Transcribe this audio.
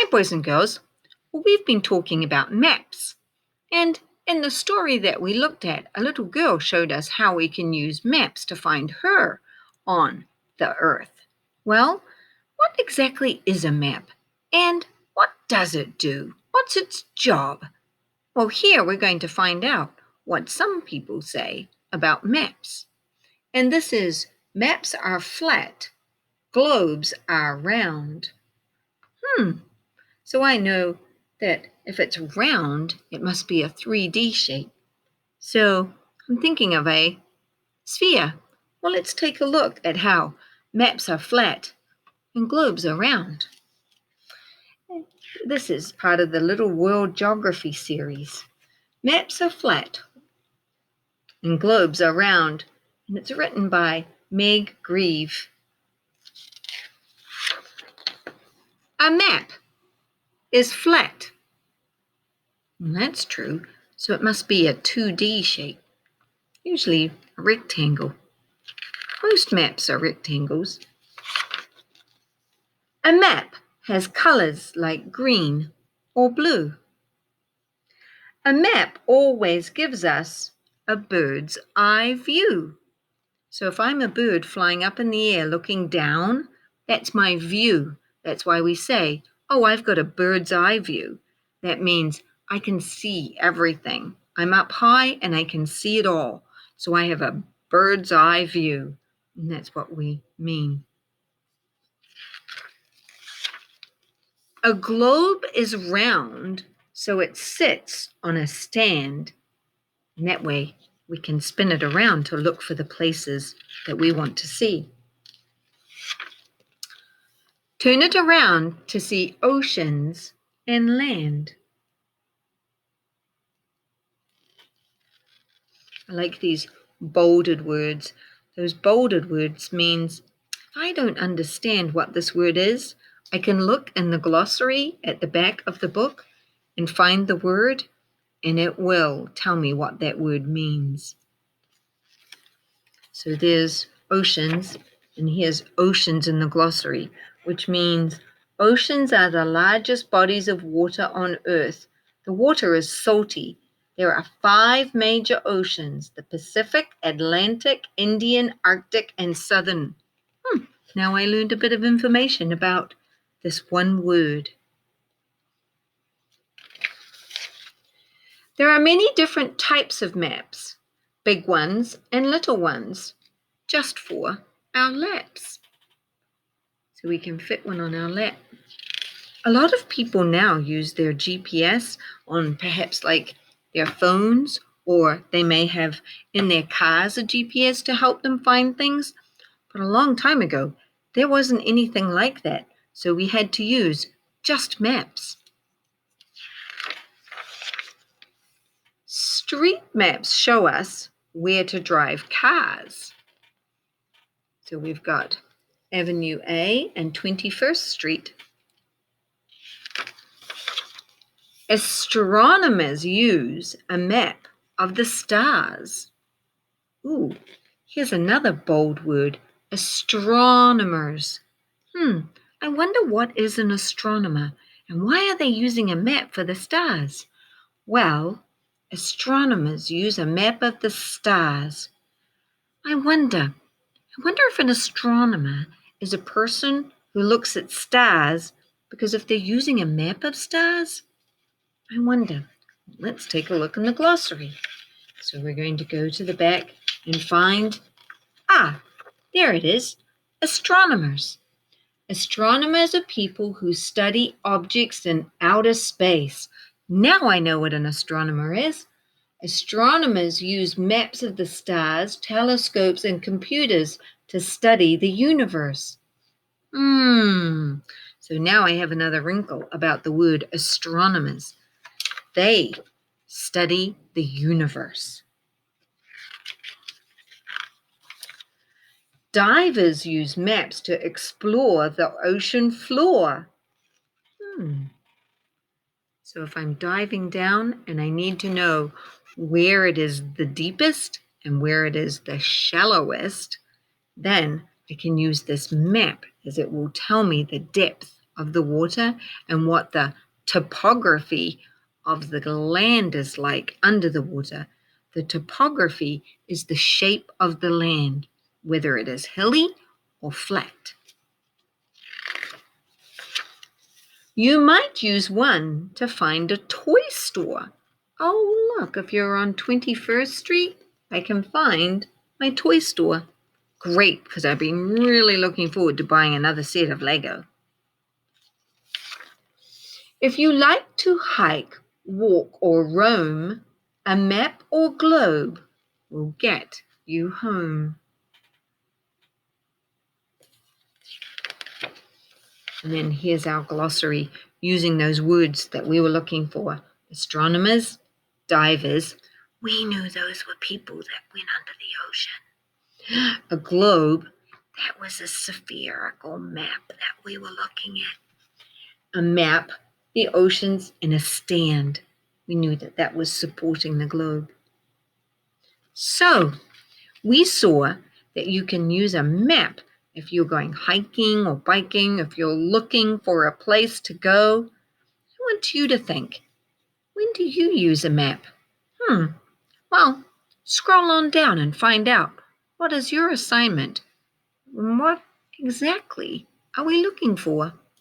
Hi, boys and girls. Well, we've been talking about maps. And in the story that we looked at, a little girl showed us how we can use maps to find her on the earth. Well, what exactly is a map? And what does it do? What's its job? Well, here we're going to find out what some people say about maps. And this is, maps are flat, globes are round. So I know that if it's round, it must be a 3D shape. So I'm thinking of a sphere. Well, let's take a look at how maps are flat and globes are round. This is part of the Little World Geography series. Maps are flat and globes are round, and it's written by Meg Grieve. A map is flat. And that's true, so it must be a 2D shape, usually a rectangle. Most maps are rectangles. A map has colors like green or blue. A map always gives us a bird's eye view. So if I'm a bird flying up in the air looking down, that's my view. That's why we say, oh, I've got a bird's eye view. That means I can see everything. I'm up high and I can see it all. So I have a bird's eye view. And that's what we mean. A globe is round, so it sits on a stand. And that way we can spin it around to look for the places that we want to see. Turn it around to see oceans and land. I like these bolded words. Those bolded words means if I don't understand what this word is, I can look in the glossary at the back of the book and find the word, and it will tell me what that word means. So there's oceans, and here's oceans in the glossary, which means oceans are the largest bodies of water on Earth. The water is salty. There are 5 major oceans: the Pacific, Atlantic, Indian, Arctic, and Southern. Now I learned a bit of information about this one word. There are many different types of maps, big ones and little ones, just for our laps. So we can fit one on our lap. A lot of people now use their GPS on perhaps like their phones, or they may have in their cars a GPS to help them find things. But a long time ago, there wasn't anything like that, so we had to use just maps. Street maps show us where to drive cars. So we've got Avenue A and 21st Street. Astronomers use a map of the stars. Ooh, here's another bold word, astronomers. I wonder what is an astronomer and why are they using a map for the stars? Well, astronomers use a map of the stars. I wonder if an astronomer is a person who looks at stars, because if they're using a map of stars, I wonder. Let's take a look in the glossary. So we're going to go to the back and find, there it is, astronomers. Astronomers are people who study objects in outer space. Now I know what an astronomer is. Astronomers use maps of the stars, telescopes, and computers to study the universe. So now I have another wrinkle about the word astronomers. They study the universe. Divers use maps to explore the ocean floor. So if I'm diving down and I need to know where it is the deepest and where it is the shallowest, then I can use this map, as it will tell me the depth of the water and what the topography of the land is like under the water. The topography is the shape of the land, whether it is hilly or flat. You might use one to find a toy store. Oh, look, if you're on 21st Street, I can find my toy store. Great, because I've been really looking forward to buying another set of Lego. If you like to hike, walk, or roam, a map or globe will get you home. And then here's our glossary using those words that we were looking for. Astronomers, divers. We knew those were people that went under the ocean. A globe, that was a spherical map that we were looking at. A map, the oceans, and a stand. We knew that that was supporting the globe. So we saw that you can use a map if you're going hiking or biking, if you're looking for a place to go. I want you to think, when do you use a map? Well, scroll on down and find out. What is your assignment? What exactly are we looking for?